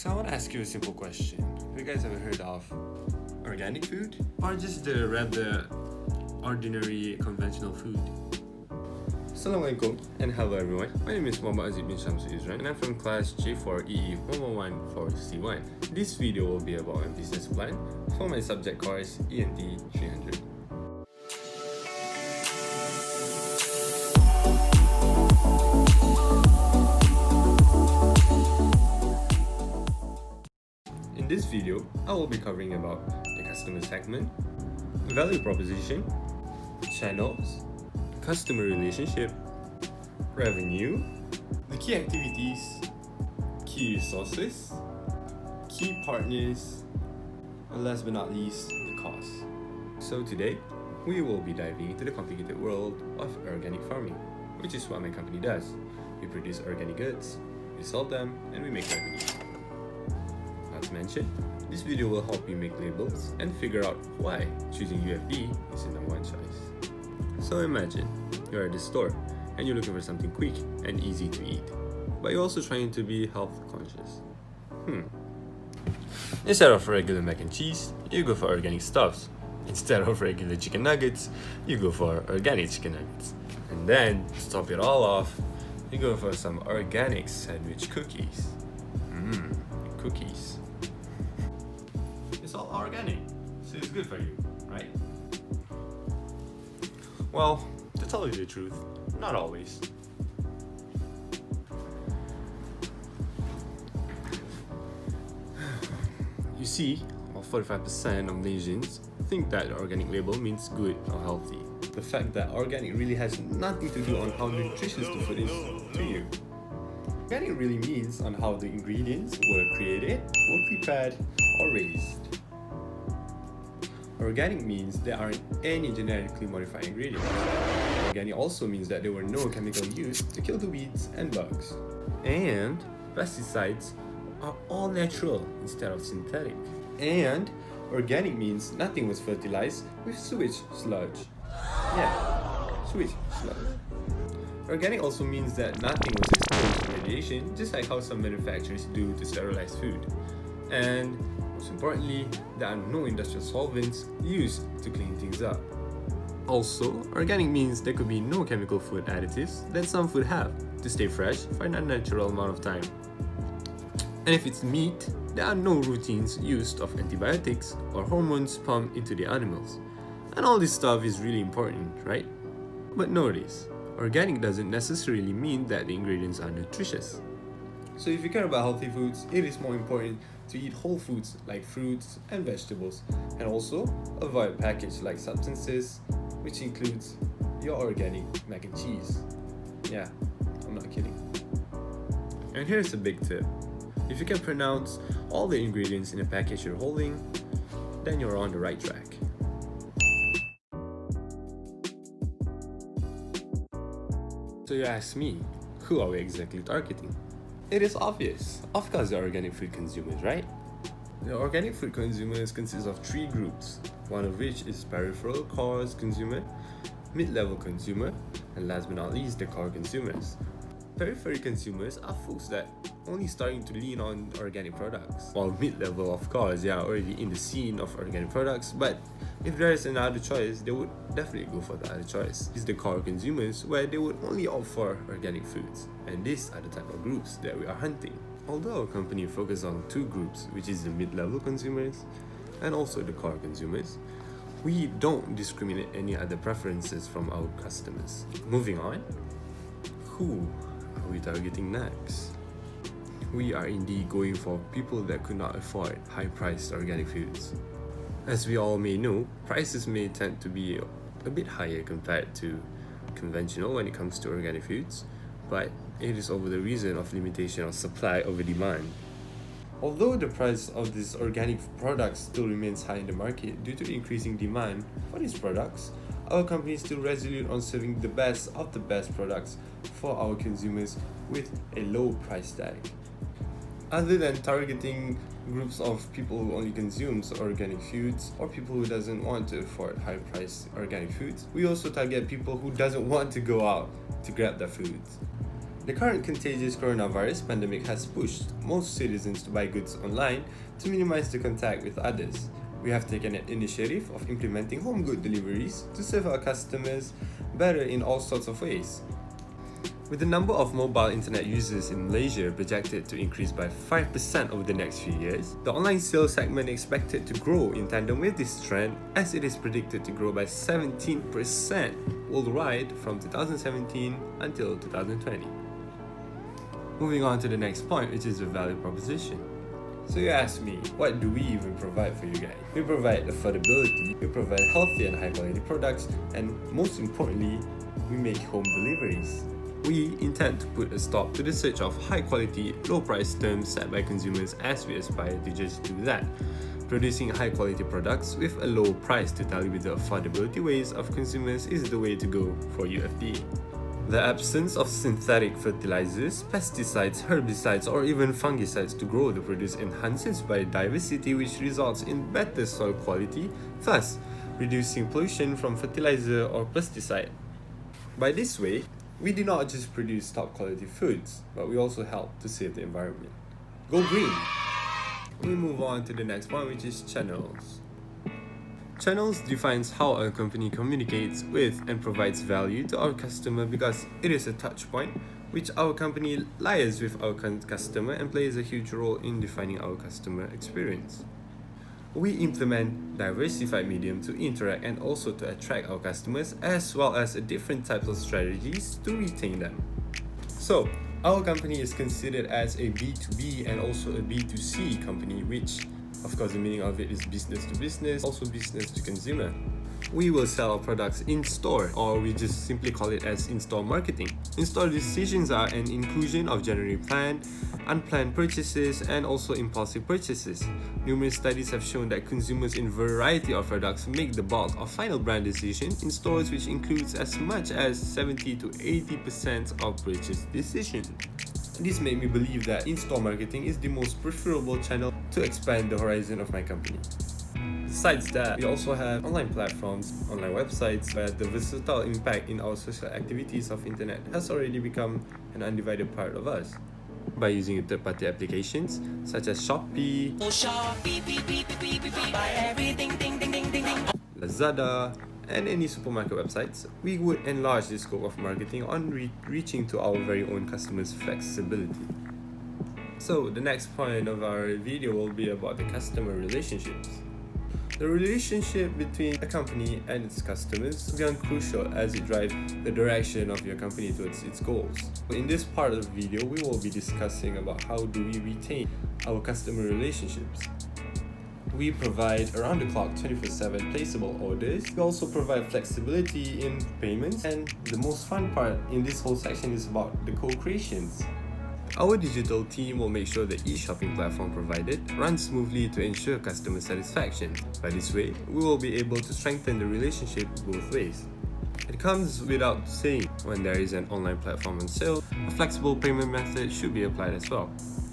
So I want to ask you a simple question. Have you guys ever heard of organic food? Or just the rather ordinary conventional food? Assalamualaikum and hello everyone. My name is Muhammad Haziq bin Shamsul Izran and I'm from class J4EE 111-4C1. This video will be about my business plan for my subject course ENT300. In this video, I will be covering about the customer segment, value proposition, channels, customer relationship, revenue, the key activities, key resources, key partners, and last but not least, the cost. So today, we will be diving into the complicated world of organic farming, which is what my company does. We produce organic goods, we sell them, and we make revenue. Not to mention, this video will help you make labels and figure out why choosing UFD is the number one choice. So imagine, you're at the store and you're looking for something quick and easy to eat, but you're also trying to be health conscious. Instead of regular mac and cheese, you go for organic stuffs. Instead of regular chicken nuggets, you go for organic chicken nuggets. And then, to top it all off, you go for some organic sandwich cookies. Cookies. It's all organic, so it's good for you, right? Well, to tell you the truth, not always. You see, about 45% of Malaysians think that the organic label means good or healthy. The fact that organic really has nothing to do on how nutritious the food is to you. Organic really means on how the ingredients were created, were prepared, or raised. Organic means there aren't any genetically modified ingredients. Organic also means that there were no chemical used to kill the weeds and bugs. And pesticides are all natural instead of synthetic. And organic means nothing was fertilized with sewage sludge. Yeah, sewage sludge. Organic also means that nothing was exposed to radiation, just like how some manufacturers do to sterilize food. And most importantly, there are no industrial solvents used to clean things up. Also, organic means there could be no chemical food additives that some food have to stay fresh for an unnatural amount of time. And if it's meat, there are no routines used of antibiotics or hormones pumped into the animals. And all this stuff is really important, right? But notice, organic doesn't necessarily mean that the ingredients are nutritious. So if you care about healthy foods, it is more important to eat whole foods like fruits and vegetables, and also avoid packaged-like substances, which includes your organic mac and cheese. Yeah, I'm not kidding. And here's a big tip. If you can pronounce all the ingredients in a package you're holding, then you're on the right track. So you ask me, who are we exactly targeting? It is obvious. Of course, the organic food consumers, right? The organic food consumers consist of three groups, one of which is peripheral core consumer, mid-level consumer, and last but not least, the core consumers. Periphery consumers are folks that only starting to lean on organic products, while mid-level, of course, they are already in the scene of organic products, but if there is another choice, they would definitely go for the other choice. It's the core consumers where they would only opt for organic foods, and these are the type of groups that we are hunting. Although our company focuses on two groups, which is the mid-level consumers and also the core consumers, we don't discriminate any other preferences from our customers. Moving on, who are we targeting next? We are indeed going for people that could not afford high-priced organic foods. As we all may know, prices may tend to be a bit higher compared to conventional when it comes to organic foods, but it is over the reason of limitation of supply over demand. Although the price of these organic products still remains high in the market due to the increasing demand for these products, our company is still resolute on serving the best of the best products for our consumers with a low price tag. Other than targeting groups of people who only consumes organic foods or people who doesn't want to afford high-priced organic foods, we also target people who doesn't want to go out to grab their foods. The current contagious coronavirus pandemic has pushed most citizens to buy goods online to minimize the contact with others. We have taken an initiative of implementing home good deliveries to serve our customers better in all sorts of ways. With the number of mobile internet users in Malaysia projected to increase by 5% over the next few years, the online sales segment is expected to grow in tandem with this trend, as it is predicted to grow by 17% worldwide from 2017 until 2020. Moving on to the next point, which is the value proposition. So you ask me, what do we even provide for you guys? We provide affordability, we provide healthy and high quality products, and most importantly, we make home deliveries. We intend to put a stop to the search of high quality, low price terms set by consumers, as we aspire to just do that. Producing high quality products with a low price to tally with the affordability ways of consumers is the way to go for UFD. The absence of synthetic fertilizers, pesticides, herbicides, or even fungicides to grow the produce enhances biodiversity, which results in better soil quality, thus reducing pollution from fertilizer or pesticide. By this way, we do not just produce top quality foods, but we also help to save the environment. Go green! We move on to the next point, which is channels. Channels defines how our company communicates with and provides value to our customer, because it is a touch point which our company liaises with our customer and plays a huge role in defining our customer experience. We implement diversified medium to interact and also to attract our customers, as well as different types of strategies to retain them. So, our company is considered as a B2B and also a B2C company, which, of course, the meaning of it is business to business, also business to consumer. We will sell our products in store, or we just simply call it as in-store marketing. In-store decisions are an inclusion of generally planned, unplanned purchases, and also impulsive purchases. Numerous studies have shown that consumers in a variety of products make the bulk of final brand decisions in stores, which includes as much as 70 to 80% of purchase decisions. This made me believe that in-store marketing is the most preferable channel to expand the horizon of my company. Besides that, we also have online platforms, online websites, where the versatile impact in our social activities of internet has already become an undivided part of us. By using third-party applications such as Shopee, Lazada, and any supermarket websites, we would enlarge the scope of marketing on reaching to our very own customers' flexibility. So the next point of our video will be about the customer relationships. The relationship between a company and its customers becomes crucial as it drives the direction of your company towards its goals. In this part of the video, we will be discussing about how do we retain our customer relationships. We provide around-the-clock 24/7 placeable orders. We also provide flexibility in payments, and the most fun part in this whole section is about the co-creations. Our digital team will make sure that each shopping platform provided runs smoothly to ensure customer satisfaction. By this way, we will be able to strengthen the relationship both ways. It comes without saying, when there is an online platform on sale, a flexible payment method should be applied as well.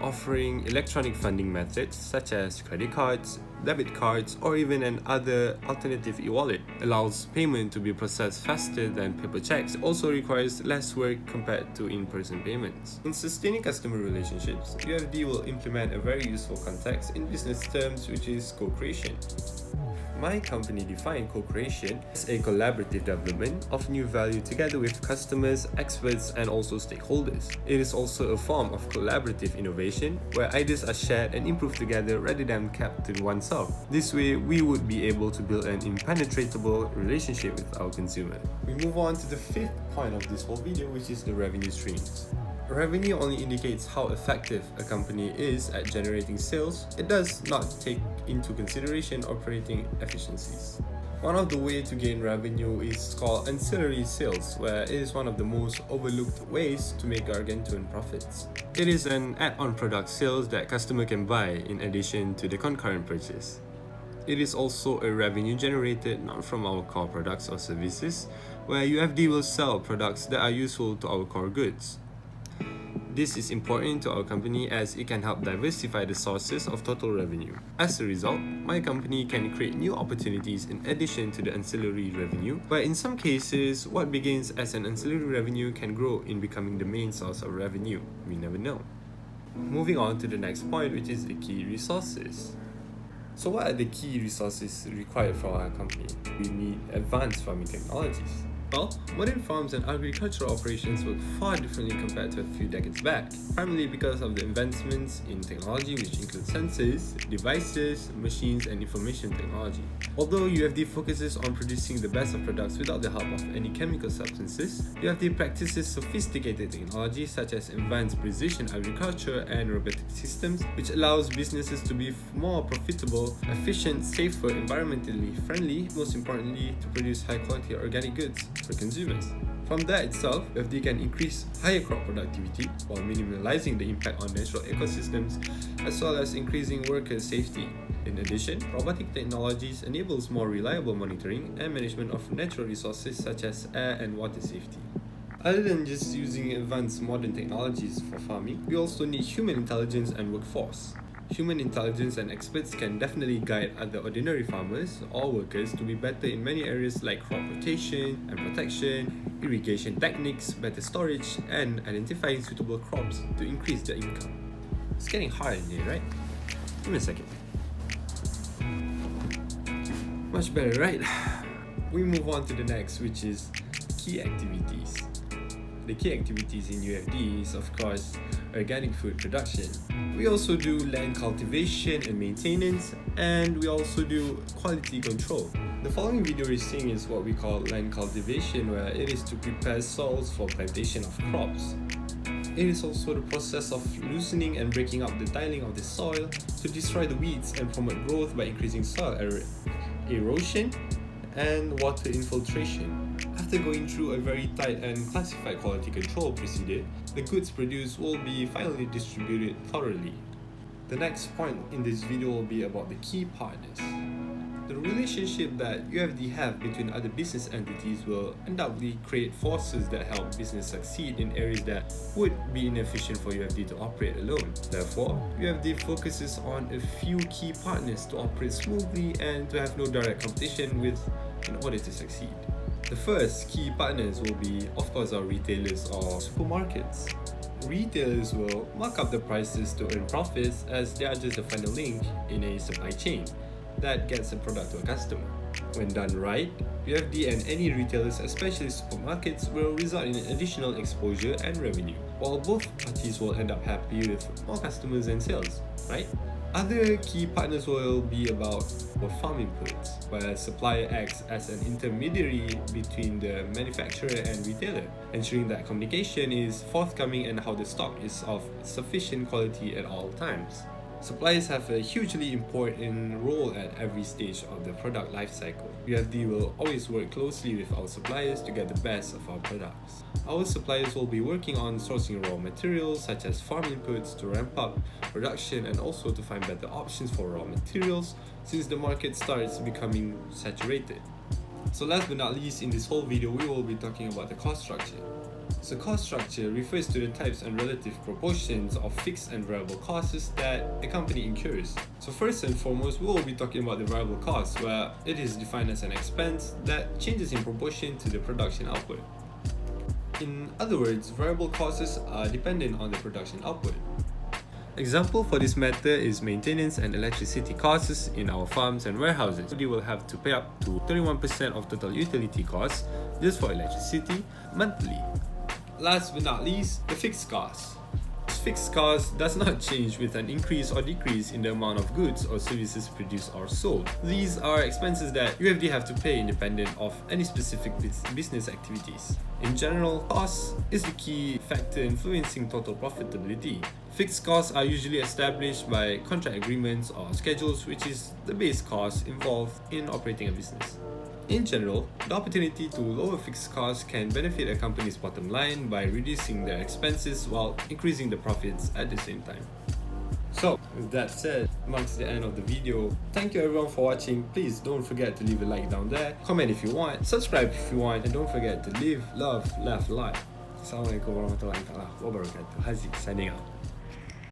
Offering electronic funding methods such as credit cards, debit cards, or even an other alternative e-wallet allows payment to be processed faster than paper checks. It also requires less work compared to in-person payments. In sustaining customer relationships, UFD will implement a very useful context in business terms, which is co-creation. My company defined co-creation as a collaborative development of new value together with customers, experts, and also stakeholders. It is also a form of collaborative innovation where ideas are shared and improved together rather than kept to oneself. This way, we would be able to build an impenetrable relationship with our consumer. We move on to the fifth point of this whole video, which is the revenue streams. Revenue only indicates how effective a company is at generating sales. It does not take into consideration operating efficiencies. One of the ways to gain revenue is called ancillary sales, where it is one of the most overlooked ways to make gargantuan profits. It is an add-on product sales that customer can buy in addition to the concurrent purchase. It is also a revenue generated not from our core products or services, where UFD will sell products that are useful to our core goods. This is important to our company as it can help diversify the sources of total revenue. As a result, my company can create new opportunities in addition to the ancillary revenue, but in some cases, what begins as an ancillary revenue can grow in becoming the main source of revenue. We never know. Moving on to the next point, which is the key resources. So what are the key resources required for our company? We need advanced farming technologies. Well, modern farms and agricultural operations work far differently compared to a few decades back, primarily because of the advancements in technology which include sensors, devices, machines, and information technology. Although UFD focuses on producing the best of products without the help of any chemical substances, UFD practices sophisticated technology such as advanced precision agriculture and robotic systems, which allows businesses to be more profitable, efficient, safer, environmentally friendly, most importantly, to produce high-quality organic goods for consumers. From that itself, UFD can increase higher crop productivity while minimizing the impact on natural ecosystems as well as increasing worker safety. In addition, robotic technologies enables more reliable monitoring and management of natural resources such as air and water safety. Other than just using advanced modern technologies for farming, we also need human intelligence and workforce. Human intelligence and experts can definitely guide other ordinary farmers or workers to be better in many areas like crop rotation and protection, irrigation techniques, better storage, and identifying suitable crops to increase their income. It's getting hard in here, right? Give me a second. Much better, right? We move on to the next, which is key activities. The key activities in UFD is, of course, organic food production. We also do land cultivation and maintenance, and we also do quality control. The following video we're seeing is what we call land cultivation, where it is to prepare soils for plantation of crops. It is also the process of loosening and breaking up the tiling of the soil to destroy the weeds and promote growth by increasing soil erosion and water infiltration. After going through a very tight and classified quality control procedure, the goods produced will be finally distributed thoroughly. The next point in this video will be about the key partners. The relationship that UFD have between other business entities will undoubtedly create forces that help business succeed in areas that would be inefficient for UFD to operate alone. Therefore, UFD focuses on a few key partners to operate smoothly and to have no direct competition with in order to succeed. The first key partners will be, of course, our retailers or supermarkets. Retailers will mark up the prices to earn profits as they are just the final link in a supply chain that gets a product to a customer. When done right, UFD and any retailers, especially supermarkets, will result in additional exposure and revenue, while both parties will end up happy with more customers and sales, right? Other key partners will be about farm inputs, where supplier acts as an intermediary between the manufacturer and retailer, ensuring that communication is forthcoming and how the stock is of sufficient quality at all times. Suppliers have a hugely important role at every stage of the product life cycle. UFD will always work closely with our suppliers to get the best of our products. Our suppliers will be working on sourcing raw materials such as farm inputs to ramp up production and also to find better options for raw materials since the market starts becoming saturated. So last but not least, in this whole video, we will be talking about the cost structure. So cost structure refers to the types and relative proportions of fixed and variable costs that a company incurs. So first and foremost, we will be talking about the variable cost, where it is defined as an expense that changes in proportion to the production output. In other words, variable costs are dependent on the production output. Example for this matter is maintenance and electricity costs in our farms and warehouses. We will have to pay up to 31% of total utility costs just for electricity monthly. Last but not least, the fixed cost. Fixed cost does not change with an increase or decrease in the amount of goods or services produced or sold. These are expenses that UFD have to pay independent of any specific business activities. In general, cost is the key factor influencing total profitability. Fixed costs are usually established by contract agreements or schedules, which is the base cost involved in operating a business. In general, the opportunity to lower fixed costs can benefit a company's bottom line by reducing their expenses while increasing the profits at the same time. So, with that said, marks the end of the video. Thank you everyone for watching. Please don't forget to leave a like down there, comment if you want, subscribe if you want, and don't forget to live, love, laugh, life. Assalamualaikum warahmatullahi wabarakatuh. Haziq signing out.